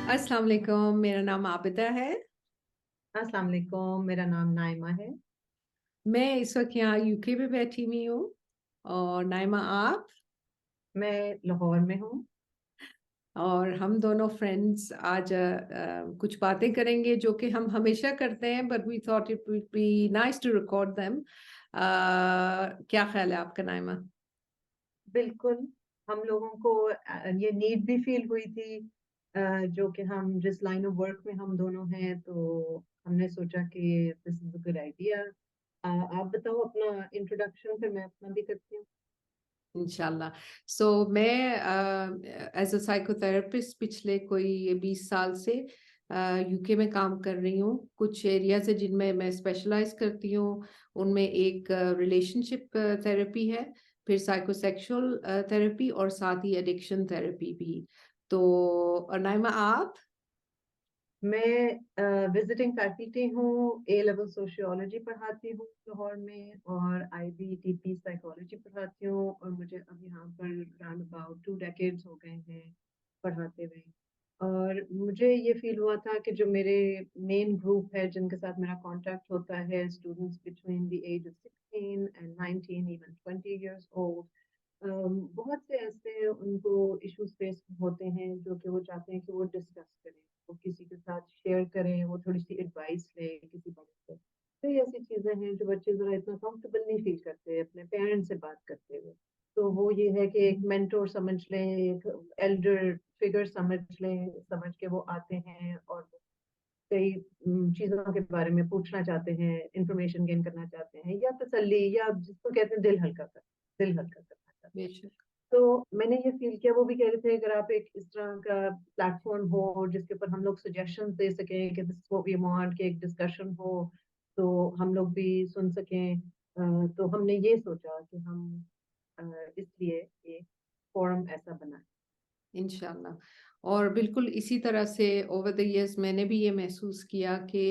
अस्सलाम वालेकुम, मेरा नाम आबिदा है। अस्सलाम वालेकुम, मेरा नाम नाइमा है। मैं इस वक्त यहाँ यूके में बैठी हुई हूँ। और नाइमा आप? मैं लाहौर में हूँ। और हम दोनों फ्रेंड्स आज कुछ बातें करेंगे जो कि हम हमेशा करते हैं, but we thought it would be nice to record them. क्या ख्याल है आपका नाइमा? बिल्कुल, हम लोगों को ये नीड भी फील हुई थी, जो कि हम जिस लाइन ऑफ वर्क में हम दोनों हैं, तो हमने सोचा कि this is a good idea. आप बताओ अपना इंट्रोडक्शन, फिर मैं अपना भी करती हूँ। इंशाल्लाह। सो मैं एज अ साइकोथेरेपिस्ट पिछले कोई 20 साल से यूके में काम कर रही हूँ। कुछ एरियाज है जिनमें मैं स्पेशलाइज करती हूँ। उनमें एक रिलेशनशिप थेरेपी है, फिर साइकोसेक्सुअल थेरेपी और साथ ही एडिक्शन थेरेपी भी। तो नाइमा आप? मैं विजिटिंग फैकल्टी हूँ, ए लेवल सोशियोलॉजी पढ़ाती हूँ लाहौर में, और IBTP साइकोलॉजी पढ़ाती हूँ, और मुझे अब यहाँ पर राउंड अबाउट 2 डेकेड्स हो गए हैं पढ़ाते हुए। और मुझे ये फील हुआ था कि जो मेरे मेन ग्रुप है जिनके साथ मेरा कांटेक्ट होता है, students between the age of 16 and 19, even 20 years old, बहुत से ऐसे उनको इश्यूज फेस होते हैं जो कि वो चाहते हैं कि वो डिस्कस करें, वो किसी के साथ शेयर करें, वो थोड़ी सी एडवाइस लें किसी बड़े से। तो ये ऐसी चीजें हैं जो बच्चे जरा इतना कंफर्टेबल नहीं फील करते अपने पेरेंट्स से बात करते हुए। तो वो ये है कि एक मेंटोर समझ लें, एक एल्डर फिगर समझ लें, समझ के वो आते हैं और कई चीजों के बारे में पूछना चाहते हैं, इंफॉर्मेशन गेन करना चाहते हैं, या तसल्ली, या जिसको कहते हैं दिल हल्का करना चाहते हैं। बेशक। तो मैंने ये फील किया, वो भी कह रहे थे अगर आप एक इस तरह का प्लेटफॉर्म हो जिसके ऊपर हम लोग सजेशन दे सकें कि दिस व्हाट वी वांट, कि एक डिस्कशन हो, तो हम लोग भी सुन सकें। तो हमने ये सोचा कि हम अ, इसलिए एक फोरम ऐसा बनाए। इंशाल्लाह। और बिल्कुल इसी तरह से ओवर द इयर्स मैंने भी ये महसूस किया कि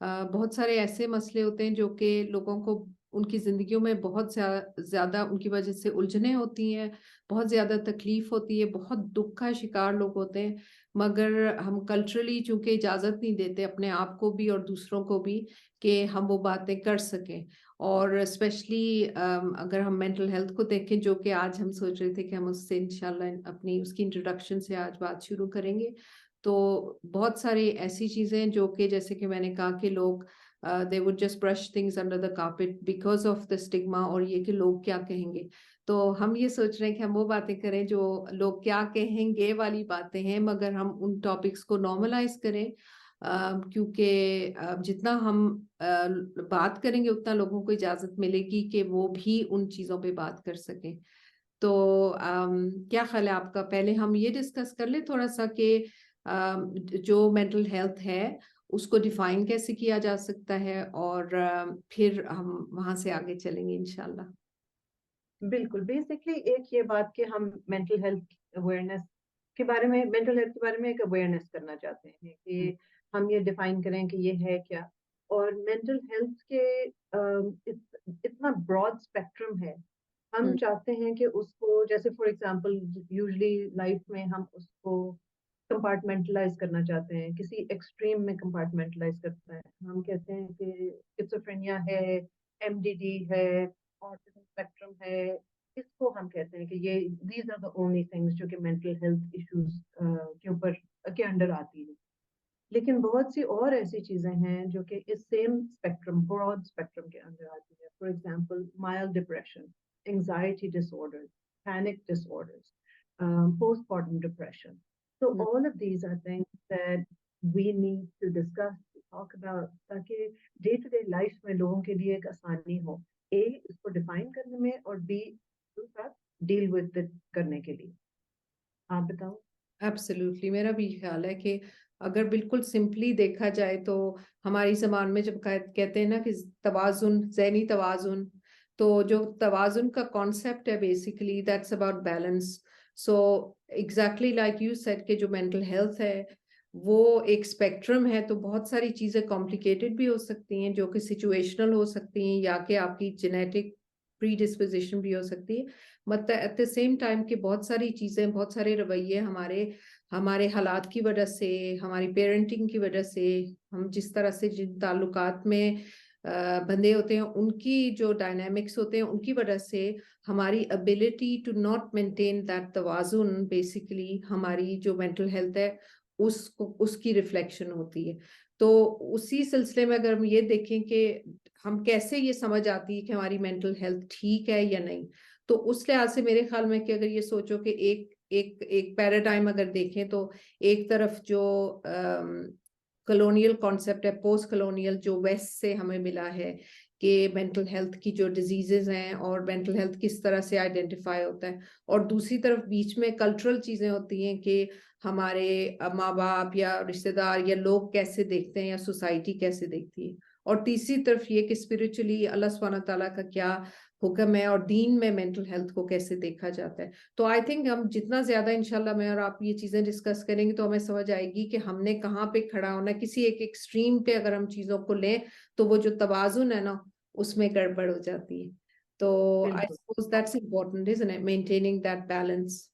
बहुत सारे ऐसे मसले होते हैं जो कि लोगों को उनकी ज़िंदगियों में बहुत ज़्यादा उनकी वजह से उलझने होती हैं, बहुत ज़्यादा तकलीफ होती है, बहुत दुख का शिकार लोग होते हैं। मगर हम कल्चरली चूंकि इजाज़त नहीं देते अपने आप को भी और दूसरों को भी कि हम वो बातें कर सकें। और स्पेशली अगर हम मेंटल हेल्थ को देखें, जो कि आज हम सोच रहे थे कि हम उससे इंशाल्लाह अपनी उसकी इंट्रोडक्शन से आज बात शुरू करेंगे। तो बहुत सारी ऐसी चीज़ें जो कि जैसे कि मैंने कहा कि लोग they would just brush things under the carpet because of the stigma, और ये कि लोग क्या कहेंगे। तो हम ये सोच रहे हैं कि हम वो बातें करें जो लोग क्या कहेंगे वाली बातें हैं, मगर हम उन टॉपिक्स को नॉर्मलाइज करें। क्योंकि जितना हम बात करेंगे उतना लोगों को इजाजत मिलेगी कि वो भी उन चीजों पे बात कर सकें। तो क्या ख्याल है आपका? पहले हम ये डिस्कस कर ले थोड़ा सा कि जो मेंटल हेल्थ है उसको डिफाइन कैसे किया जा सकता है, और फिर हम वहां से आगे चलेंगे इंशाल्लाह। बिल्कुल, बेसिकली एक ये बात कि हम मेंटल हेल्थ के बारे में एक अवेयरनेस करना चाहते हैं कि हम ये डिफाइन करें कि ये है क्या। और मेंटल हेल्थ के इतना ब्रॉड स्पेक्ट्रम है। हम हम्म। चाहते हैं कि उसको, जैसे फॉर एग्जांपल, यूजुअली लाइफ में हम उसको कंपार्टमेंटलाइज करना चाहते हैं, किसी एक्सट्रीम में कंपार्टमेंटलाइज करते हैं। हम कहते हैं कि स्किज़ोफ्रेनिया है, MDD है, ऑटिज्म स्पेक्ट्रम है। इसको हम कहते हैं कि ये these are the only things जो कि मेंटल हेल्थ इश्यूज के ऊपर के अंडर आती है। लेकिन बहुत सी और ऐसी चीजें हैं जो कि इस सेम स्पेक्ट्रम, ब्रॉड स्पेक्ट्रम के अंदर आती है। For example, mild depression, anxiety disorders, panic disorders, postpartum depression. So hmm. all of these are things that we need to discuss, to talk about, ताकि डे टू डे लाइफ में लोगों के लिए एक आसानी हो, ए इसको डिफाइन करने में, और बी दूसरा डील विद इट करने के लिए। आप बताओ। एब्सोल्युटली, मेरा भी ख्याल है कि अगर बिल्कुल सिंपली देखा जाए तो हमारी जबान में जब कहते हैं ना कि तवाजुन, ज़हनी तवाजुन, तो जो तवाजुन का कॉन्सेप्ट है basically that's about balance. So exactly like you said कि जो मेंटल हेल्थ है वो एक स्पेक्ट्रम है, तो बहुत सारी चीज़ें कॉम्प्लिकेटेड भी हो सकती हैं जो कि सिचुएशनल हो सकती हैं, या कि आपकी जेनेटिक प्री डिस्पोजिशन भी हो सकती है, मतलब एट द सेम टाइम कि बहुत सारी चीज़ें, बहुत सारे रवैये हमारे हालात की वजह से, हमारी पेरेंटिंग की वजह से, हम जिस तरह से जिन ताल्लुकात में बंधे होते हैं, उनकी जो डायनामिक्स होते हैं, उनकी वजह से हमारी ability to not maintain that तवाज़ुन, बेसिकली हमारी जो मेंटल हेल्थ है उसकी रिफ्लेक्शन होती है। तो उसी सिलसिले में अगर हम ये देखें कि हम कैसे ये समझ आती है कि हमारी मेंटल हेल्थ ठीक है या नहीं, तो उस लिहाज से मेरे ख्याल में कि अगर ये सोचो कि एक पैराडाइम अगर देखें, तो एक तरफ जो कॉलोनियल कॉन्सेप्ट है, पोस्ट कॉलोनियल, जो वेस्ट से हमें मिला है कि मेंटल हेल्थ की जो डिजीजेज हैं और मेंटल हेल्थ किस तरह से आइडेंटिफाई होता है, और दूसरी तरफ बीच में कल्चरल चीजें होती हैं कि हमारे माँ बाप या रिश्तेदार या लोग कैसे देखते हैं या सोसाइटी कैसे देखती है, और तीसरी तरफ ये कि स्पिरिचुअली अल्लाह सुब्हानहू तआला का क्या हुक्म है और दीन में मेंटल हेल्थ को कैसे देखा जाता है। तो आई थिंक हम जितना ज्यादा इंशाल्लाह मैं और आप ये चीजें डिस्कस करेंगे तो हमें समझ आएगी कि हमने कहाँ पे खड़ा होना है। किसी एक एक्सट्रीम पे अगर हम चीजों को लें तो वो जो तवाजुन है ना, उसमें गड़बड़ हो जाती है। तो आई बिल्कुल, suppose that's important, isn't it, maintaining that balance.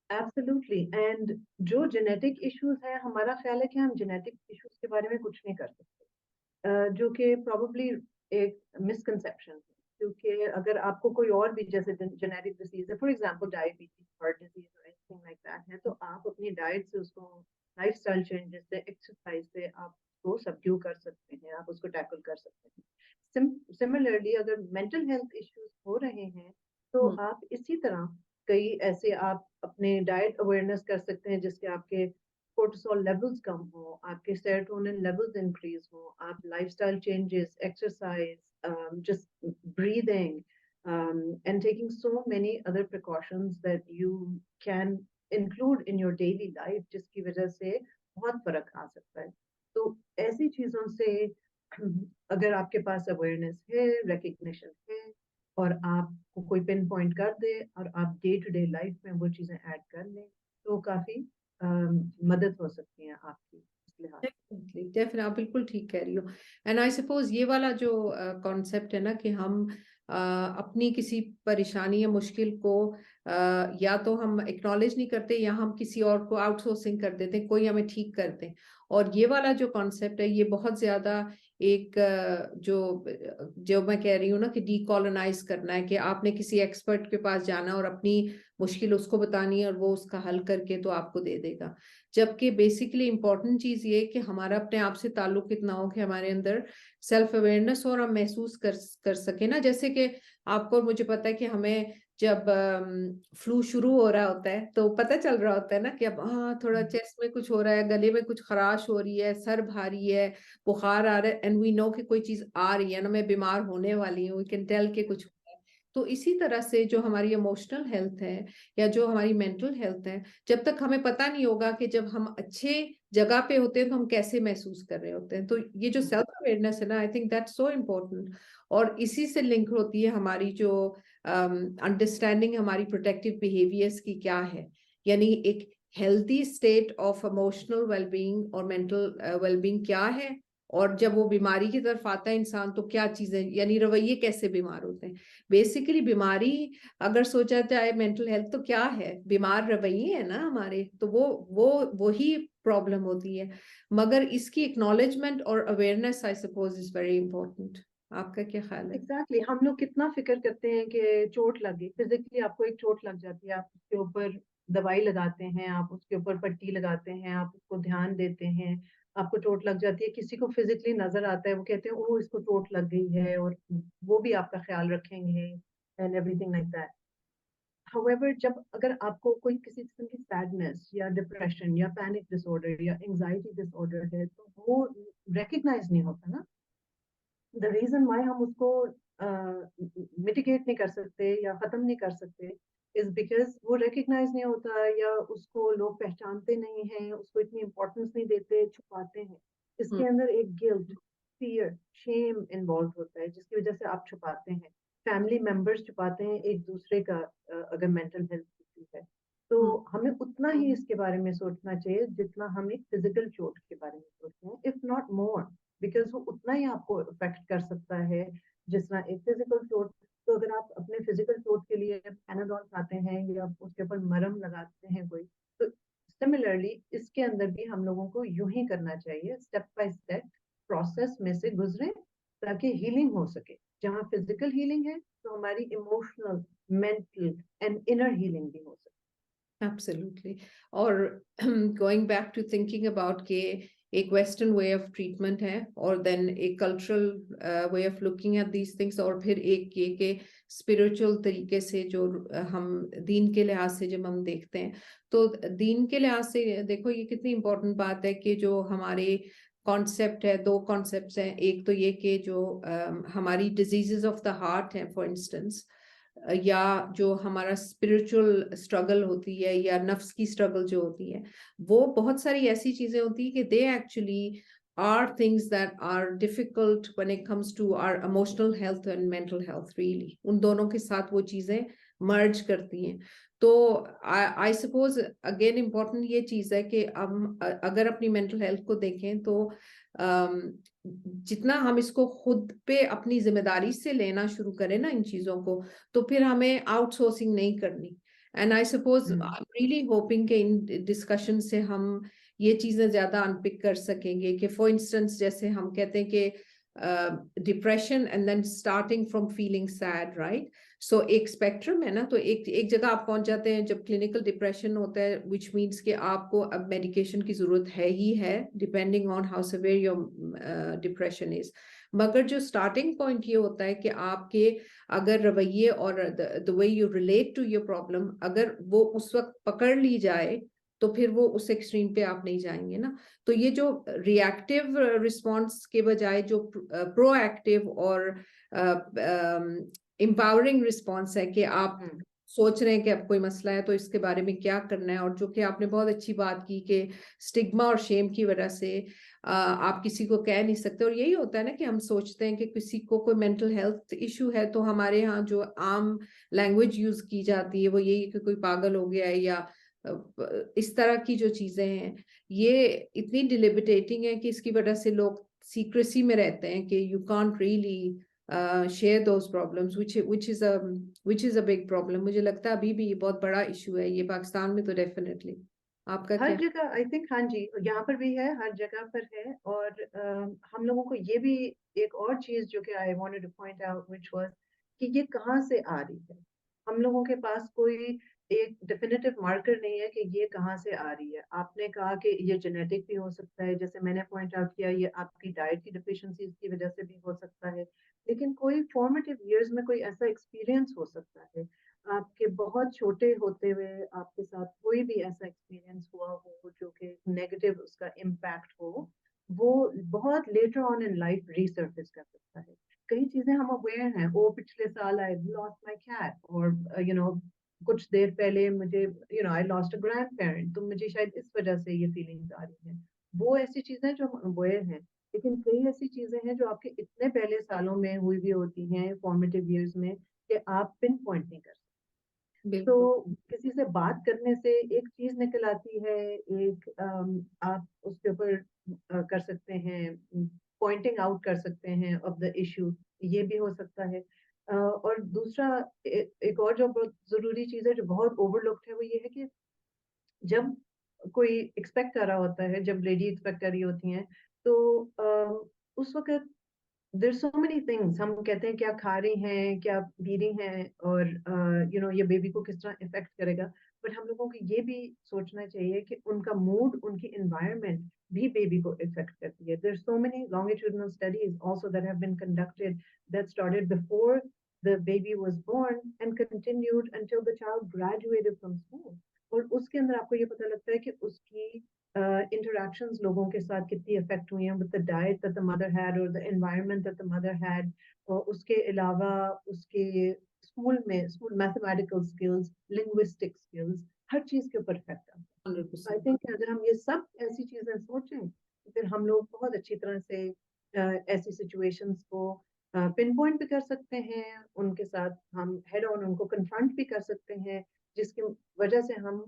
Absolutely. And जो जेनेटिक इश्यूज है, हमारा ख्याल है कि हम जेनेटिक इश्यूज के बारे में कुछ नहीं कर सकते, जो कि प्रोबेबली एक मिसकंसेप्शन है, क्योंकि अगर आपको कोई और भी जैसे जेनेटिक डिसीज है, for example diabetes, heart disease और एनीथिंग लाइक दैट है, तो आप अपनी डाइट से उसको, लाइफस्टाइल चेंजेस से, एक्सरसाइज से आप उसको सबड्यू कर सकते हैं, आप उसको टैकल कर सकते हैं। सिमिलरली अगर मेंटल हेल्थ इश्यूज हो रहे हैं तो आप इसी तरह कई ऐसे आप अपने डाइट अवेयरनेस कर सकते हैं जिसके आपके कोर्टिसोल लेवल्स कम हो, आपके सेरोटोनिन लेवल्स इंक्रीज हो, आप lifestyle changes, exercise, just breathing, and taking so many other precautions that you can include in your daily life, जिसकी वजह से बहुत फर्क आ सकता है। तो ऐसी चीजों से अगर आपके पास अवेयरनेस है, रिकग्निशन है, और आपको कोई पिन पॉइंट कर दे और आप डे टू डे लाइफ में वो चीजें ऐड कर लें, तो काफी मदद हो सकती है आपकी इस लिहाज से। डेफिनेटली आप बिल्कुल ठीक कह रही हो। एंड आई सपोज ये वाला जो कॉन्सेप्ट है ना कि हम अपनी किसी परेशानी या मुश्किल को या तो हम एक्नॉलेज नहीं करते या हम किसी और को आउटसोर्सिंग कर देते, कोई हमें ठीक कर दे। और ये वाला जो कॉन्सेप्ट है ये बहुत ज्यादा एक जो मैं कह रही हूँ ना कि डीकॉलोनाइज करना है, कि आपने किसी एक्सपर्ट के पास जाना और अपनी मुश्किल उसको बतानी है और वो उसका हल करके तो आपको दे देगा। जबकि बेसिकली इंपॉर्टेंट चीज ये कि हमारा अपने आप से ताल्लुक इतना हो कि हमारे अंदर सेल्फ अवेयरनेस और हम महसूस कर सके ना। जैसे कि आपको और मुझे पता है कि हमें जब फ्लू शुरू हो रहा होता है तो पता चल रहा होता है ना कि अब हाँ थोड़ा चेस्ट में कुछ हो रहा है, गले में कुछ खराश हो रही है, सर भारी है, बुखार आ रहा है, एंड वी नो कि कोई चीज आ रही है ना, मैं बीमार होने वाली हूँ, वी कैन टेल के कुछ। तो इसी तरह से जो हमारी इमोशनल हेल्थ है या जो हमारी मेंटल हेल्थ है, जब तक हमें पता नहीं होगा कि जब हम अच्छे जगह पे होते हैं तो हम कैसे महसूस कर रहे होते हैं। तो ये जो सेल्फ अवेयरनेस है ना, I think that's so important. और इसी से लिंक होती है हमारी जो अंडरस्टैंडिंग हमारी प्रोटेक्टिव बिहेवियर्स की क्या है, यानी एक healthy state of emotional wellbeing और मेंटल वेलबींग क्या है, और जब वो बीमारी की तरफ आता है इंसान तो क्या चीजें, यानी रवैये कैसे बीमार होते हैं। बेसिकली बीमारी अगर सोचा जाए मेंटल हेल्थ तो क्या है, बीमार रवैये है ना हमारे, तो वो ही प्रॉब्लम होती है। मगर इसकी एक्नॉलेजमेंट और awareness I suppose is very important. आपका क्या ख्याल है? एग्जैक्टली, हम लोग कितना फिक्र करते हैं कि चोट लग गई, फिजिकली आपको एक चोट लग जाती है, आप उसके ऊपर दवाई लगाते हैं, आप उसके ऊपर पट्टी लगाते हैं, आप उसको ध्यान देते हैं, आपको चोट लग जाती है, किसी को फिजिकली नजर आता है, वो कहते हैं ओह इसको चोट लग गई है, और वो भी आपका ख्याल रखेंगे and everything like that. However जब अगर आपको कोई किसी किस्म की सैडनेस या डिप्रेशन या पैनिक डिसऑर्डर या एंजाइटी डिसऑर्डर है, तो वो रिकग्नाइज नहीं होता ना। द रीजन वाई हम उसको मिटिगेट नहीं कर सकते या खत्म नहीं कर सकते इज बिकॉज वो रिकग्नाइज नहीं होता, या उसको लोग पहचानते नहीं हैं, उसको इतनी इम्पोर्टेंस नहीं देते, छुपाते हैं। इसके अंदर एक गिल्ट, फियर, शेम इन्वॉल्व होता है, जिसकी वजह से आप छुपाते हैं, फैमिली मेंबर्स छुपाते हैं एक दूसरे का। अगर मेंटल हेल्थ इश्यू है तो हमें उतना ही इसके बारे में सोचना चाहिए जितना हम एक फिजिकल चोट के बारे में सोचते हैं, इफ नॉट मोर, बिकॉज वो उतना ही आपको अफेक्ट कर सकता है जितना एक फिजिकल चोट। تو اگر آپ اپنے فزیکل چوٹ کے لیے پیناڈول کھاتے ہیں یا اس کے اوپر مرم لگاتے ہیں کوئی، تو سملرلی اس کے اندر بھی ہم لوگوں کو یوں ہی کرنا چاہیے، اسٹیپ بائی اسٹیپ پروسیس میں سے گزریں تاکہ ہیلنگ ہو سکے. جہاں فزیکل ہیلنگ ہے تو ہماری emotional, mental and inner healing بھی ہو سکے. Absolutely. اور going back to thinking about کہ ایک ویسٹرن وے آف ٹریٹمنٹ ہے اور دین ایک cultural way of looking at these things, اور پھر ایک یہ کہ اسپرچل طریقے سے جو ہم دین کے لحاظ سے جب ہم دیکھتے ہیں، تو دین کے لحاظ سے دیکھو یہ کتنی امپورٹنٹ بات ہے کہ جو ہمارے کانسیپٹ ہے، دو کانسیپٹس ہیں. ایک تو یہ کہ جو ہماری ڈیزیزز آف دا ہارٹ ہیں فار انسٹنس، یا جو ہمارا اسپرچل اسٹرگل ہوتی ہے یا نفس کی اسٹرگل جو ہوتی ہے، وہ بہت ساری ایسی چیزیں ہوتی ہیں کہ they actually are things that are difficult when it comes to our emotional health and mental health really. ان دونوں کے ساتھ وہ چیزیں مرج کرتی ہیں. تو I suppose again important یہ چیز ہے کہ ہم اگر اپنی mental health کو دیکھیں تو جتنا ہم اس کو خود پہ اپنی ذمہ داری سے لینا شروع کریں نا ان چیزوں کو، تو پھر ہمیں آؤٹ سورسنگ نہیں کرنی. And I suppose I'm really hoping کہ ان ڈسکشن سے ہم یہ چیزیں زیادہ انپک کر سکیں گے کہ فار انسٹنس جیسے ہم کہتے ہیں کہ depression and then starting from feeling sad, right? So ایک اسپیکٹرم ہے نا، تو ایک جگہ آپ پہنچ جاتے ہیں جب کلینکل ڈپریشن ہوتا ہے، وچ مینس کہ آپ کو اب میڈیکیشن کی ضرورت ہے ہی ہے depending on how severe your depression is. مگر جو اسٹارٹنگ پوائنٹ یہ ہوتا ہے کہ آپ کے اگر رویے اور the way you relate to your problem اگر وہ اس وقت پکڑ لی جائے تو پھر وہ اس ایکسٹریم پہ آپ نہیں جائیں گے نا. تو یہ جو ری ایکٹیو رسپانس کے بجائے جو پرو ایکٹیو اور امپاورنگ رسپانس ہے کہ آپ سوچ رہے ہیں کہ اب کوئی مسئلہ ہے تو اس کے بارے میں کیا کرنا ہے، اور جو کہ آپ نے بہت اچھی بات کی کہ اسٹگما اور شیم کی وجہ سے آپ کسی کو کہہ نہیں سکتے. اور یہی ہوتا ہے نا کہ ہم سوچتے ہیں کہ کسی کو کوئی مینٹل ہیلتھ ایشو ہے تو ہمارے ہاں جو عام لینگویج یوز کی جاتی ہے وہ یہی کہ کوئی پاگل ہو گیا ہے یا اس طرح کی جو چیزیں ہیں، یہ اتنی ڈیلیبیٹیٹنگ ہے کہ اس کی وجہ سے لوگ سیکریسی میں رہتے ہیں کہ you can't really share those problems which is a big problem. مجھے لگتا ہے ابھی بھی یہ بہت بڑا ایشو ہے یہ پاکستان میں تو ڈیفینیٹلی. آپ کا ہر کیا؟ جگہ آئی تھنک، ہاں جی یہاں پر بھی ہے، ہر جگہ پر ہے. اور ہم لوگوں کو یہ بھی ایک اور چیز جو کہ I wanted to point out which was کہ یہ کہاں سے آ رہی ہے. ہم لوگوں کے پاس کوئی ایک ڈیفینیٹو مارکر نہیں ہے کہ یہ کہاں سے آ رہی ہے. آپ نے کہا کہ یہ جینیٹک بھی ہو سکتا ہے، جیسے میں نے پوائنٹ آؤٹ کیا یہ آپ کی ڈائٹ کی ڈیفیشنسیز کی وجہ سے بھی ہو سکتا ہے. لیکن کوئی فارمیٹیو ایئرز میں کوئی ایسا ایکسپیرئنس ہو سکتا ہے، آپ کے بہت چھوٹے ہوتے ہوئے آپ کے ساتھ کوئی بھی ایسا ایکسپیرئنس ہوا ہو جو کہ نیگیٹو اس کا امپیکٹ ہو، وہ بہت لیٹر آن ان لائف ریسرفیس کر سکتا ہے. کئی چیزیں ہم اویئر ہیں، وہ پچھلے سال آئی لاسٹ مائی کیٹ، اور کچھ دیر پہلے مجھے آئی لاسٹ اے گرینڈ پیرنٹ، تو مجھے شاید اس وجہ سے یہ فیلنگز آ رہی ہیں. وہ ایسی چیزیں جو ہم اویئر ہیں. لیکن کئی ایسی چیزیں ہیں جو آپ کے اتنے پہلے سالوں میں ہوئی بھی ہوتی ہیں فارمیٹیو ایئرز میں کہ آپ پن پوائنٹ نہیں کر سکتے. تو بالکل کسی سے بات کرنے سے ایک چیز نکل آتی ہے، ایک آپ اس کے اوپر کر سکتے ہیں، پوائنٹنگ آؤٹ کر سکتے ہیں آف دا ایشو، یہ بھی ہو سکتا ہے. اور دوسرا ایک اور جو بہت ضروری چیز ہے جو بہت اوور لکڈ ہے، وہ یہ ہے کہ جب کوئی ایکسپیکٹ کر رہا ہوتا ہے، جب لیڈی ایکسپیکٹ کر رہی ہوتی ہیں تو اس وقت دیر سو مینی تھنگس. ہم کہتے ہیں کیا کھا رہی ہیں، کیا پی رہی ہیں، اور یہ بیبی کو کس طرح افیکٹ کرے گا. بٹ ہم لوگوں کو یہ بھی سوچنا چاہیے کہ ان کا موڈ، ان کی انوائرمنٹ بھی بیبی کو افیکٹ کرتی ہے. There so many longitudinal studies also that have been conducted that started before the baby was born and continued until the child graduated from school. اور اس کے اندر آپ کو یہ پتہ لگتا ہے کہ اس کی interactions لوگوں کے ساتھ کتنی افیکٹ ہوئی ہیں with the diet that the mother had or the environment that the mother had. اور اس کے علاوہ اس کے school mathematical skills, linguistic skills, ہر چیز کے اوپر افیکٹ آتا ہے. 100%. آئی تھنک اگر ہم یہ سب ایسی چیزیں سوچیں تو پھر ہم لوگ بہت اچھی طرح سے ایسی سچویشنز کو پن پوائنٹ بھی کر سکتے ہیں، ان کے ساتھ ہم ہیڈ آن ان کو کنفرنٹ بھی کر سکتے ہیں، جس کی وجہ سے ہم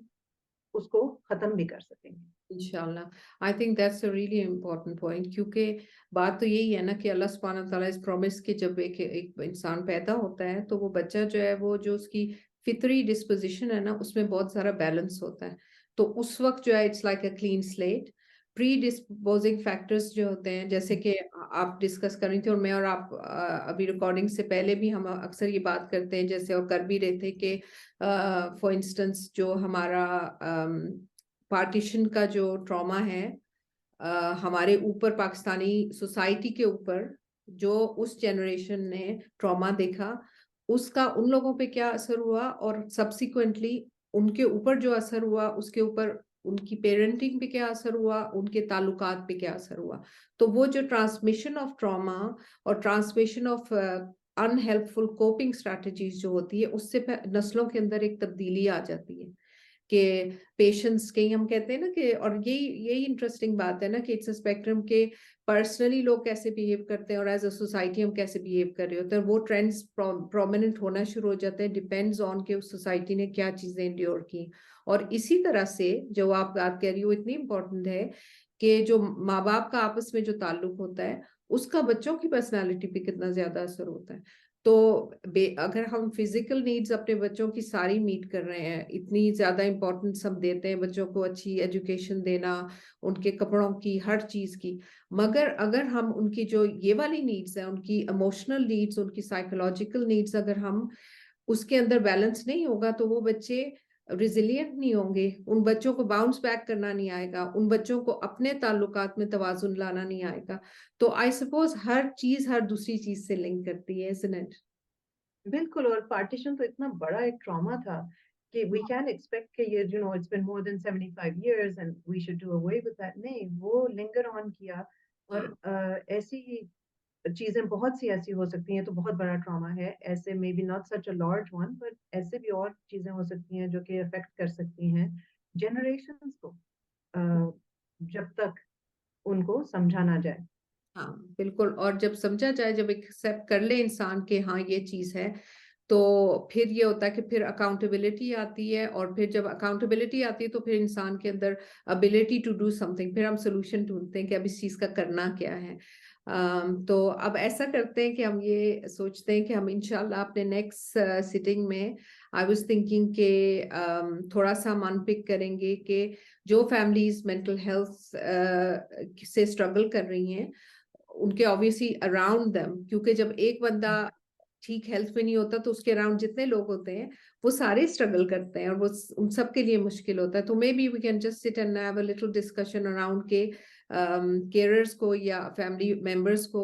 اس کو ختم بھی کر سکیں گے. انشاءاللہ I think that's a really important point, کیونکہ بات تو یہی ہے نا کہ اللہ سبحانہ تعالیٰ اس پرومس کہ جب ایک انسان پیدا ہوتا ہے تو وہ بچہ جو ہے وہ جو اس کی فطری ڈسپوزیشن ہے نا اس میں بہت سارا بیلنس ہوتا ہے, تو اس وقت جو ہے it's like a clean slate. Predisposing factors جو ہوتے ہیں جیسے کہ آپ ڈسکس کر رہی تھی اور میں اور آپ ابھی ریکارڈنگ سے پہلے بھی ہم اکثر یہ بات کرتے ہیں جیسے اور کر بھی رہے تھے کہ فار انسٹنس جو ہمارا پارٹیشن کا جو ٹراما ہے ہمارے اوپر پاکستانی سوسائٹی کے اوپر جو اس جنریشن نے ٹراما دیکھا اس کا ان لوگوں پہ کیا اثر ہوا اور سبسیکوینٹلی ان کے اوپر جو اثر ہوا اس کے اوپر ان کی پیرنٹنگ پہ کیا اثر ہوا, ان کے تعلقات پہ کیا اثر ہوا. تو وہ جو ٹرانسمیشن آف ٹراما اور transmission of in helpful coping strategies جو ہوتی ہے اس سے نسلوں کے اندر ایک تبدیلی آ جاتی ہے کہ پیشنس کہیں ہم کہتے ہیں نا کہ, اور یہی انٹرسٹنگ بات ہے نا کہ اٹس اے اسپیکٹرم کے پرسنلی لوگ کیسے بہیو کرتے ہیں اور ایز اے سوسائٹی ہم کیسے بہیو کر رہے ہوتے ہیں, وہ ٹرینڈز پرومیننٹ ہونا شروع ہو جاتے ہیں ڈیپینڈز آن کہ اس سوسائٹی نے کیا چیزیں انڈیور کی. اور اسی طرح سے جو آپ بات کہہ رہی ہو اتنی امپورٹنٹ ہے کہ جو ماں باپ کا آپس میں جو تعلق ہوتا ہے اس کا بچوں کی پرسنالٹی پہ کتنا زیادہ اثر ہوتا ہے. تو اگر ہم فزیکل نیڈز اپنے بچوں کی ساری میٹ کر رہے ہیں, اتنی زیادہ امپورٹنس ہم دیتے ہیں بچوں کو اچھی ایجوکیشن دینا, ان کے کپڑوں کی, ہر چیز کی, مگر اگر ہم ان کی جو یہ والی نیڈز ہیں, ان کی ایموشنل نیڈز, ان کی سائیکولوجیکل نیڈز, اگر ہم اس کے اندر بیلنس نہیں ہوگا تو وہ بچے ریزیلینٹ نہیں ہوں گے, ان بچوں کو باؤنس بیک کرنا نہیں آئے گا, ان بچوں کو اپنے تعلقات میں توازن لانا نہیں آئے گا. تو آئی سپوز ہر چیز ہر دوسری چیز سے لنک کرتی ہے, isn't it؟ بالکل, اور پارٹیشن تو اتنا بڑا ایک ٹراما تھا کہ we can't expect کہ یہ it's been more than 75 years and we should do away with that. نہیں, وہ linger on کیا. اور ایسی چیزیں بہت سی ایسی ہو سکتی ہیں, تو بہت بڑا ٹراما ہے ایسے, maybe not such a large one, but ایسے بھی اور چیزیں ہو سکتی ہیں جو کہ افیکٹ کر سکتی ہیں جنریشنز کو جب تک ان کو سمجھا نہ جائے. ہاں بالکل, اور جب سمجھا جائے, جب ایکسیپٹ کر لے انسان کہ ہاں یہ چیز ہے, تو پھر یہ ہوتا ہے کہ پھر اکاؤنٹیبلٹی آتی ہے, اور پھر جب اکاؤنٹیبلٹی آتی ہے تو پھر انسان کے اندر ability to do something, پھر ہم سولوشن ڈھونڈتے ہیں کہ اب اس چیز کا کرنا کیا ہے. تو اب ایسا کرتے ہیں کہ ہم یہ سوچتے ہیں کہ ہم انشاءاللہ اپنے نیکسٹ سٹنگ میں آئی واز تھنکنگ کہ تھوڑا سا ہم ان پک کریں گے کہ جو فیملیز مینٹل ہیلتھ سے اسٹرگل کر رہی ہیں ان کے obviously اراؤنڈ them, کیونکہ جب ایک بندہ ٹھیک ہیلتھ میں نہیں ہوتا تو اس کے اراؤنڈ جتنے لوگ ہوتے ہیں وہ سارے اسٹرگل کرتے ہیں اور وہ ان سب کے لیے مشکل ہوتا ہے. تو maybe we can just sit and have a little discussion around کے کیئررز کو یا فیملی ممبرس کو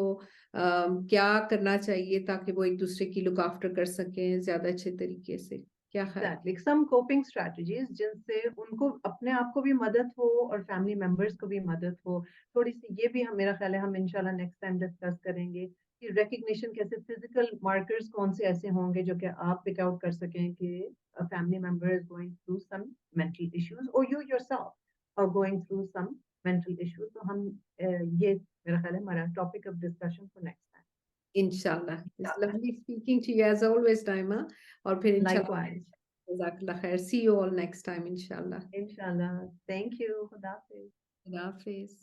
کیا کرنا چاہیے تاکہ وہ ایک دوسرے کی لک آفٹر کر سکیں زیادہ اچھے طریقے سے. کیا خیال؟ سم کوپنگ اسٹریٹجیز جن سے ان کو اپنے آپ کو بھی مدد ہو اور فیملی ممبرس کو بھی مدد ہو. تھوڑی سی یہ بھی میرا خیال ہے ہم انشاءاللہ نیکسٹ ٹائم ڈسکس کریں گے کہ ریکگنیشن کیسے, فزیکل مارکرز کون سے ایسے ہوں گے جو کہ آپ پک آؤٹ کر سکیں کہ family member is going through some mental issues اور you yourself are going through some mental issues. تو ہم یہ میرا خیال ہے ہمارا topic of discussion for next time. انشاءاللہ. It's lovely speaking to you as always, Naima. اور پھر انشاءاللہ Likewise. جزاک اللہ خیر. See you all next time انشاءاللہ. انشاءاللہ. Thank you. خدا حافظ. خدا حافظ.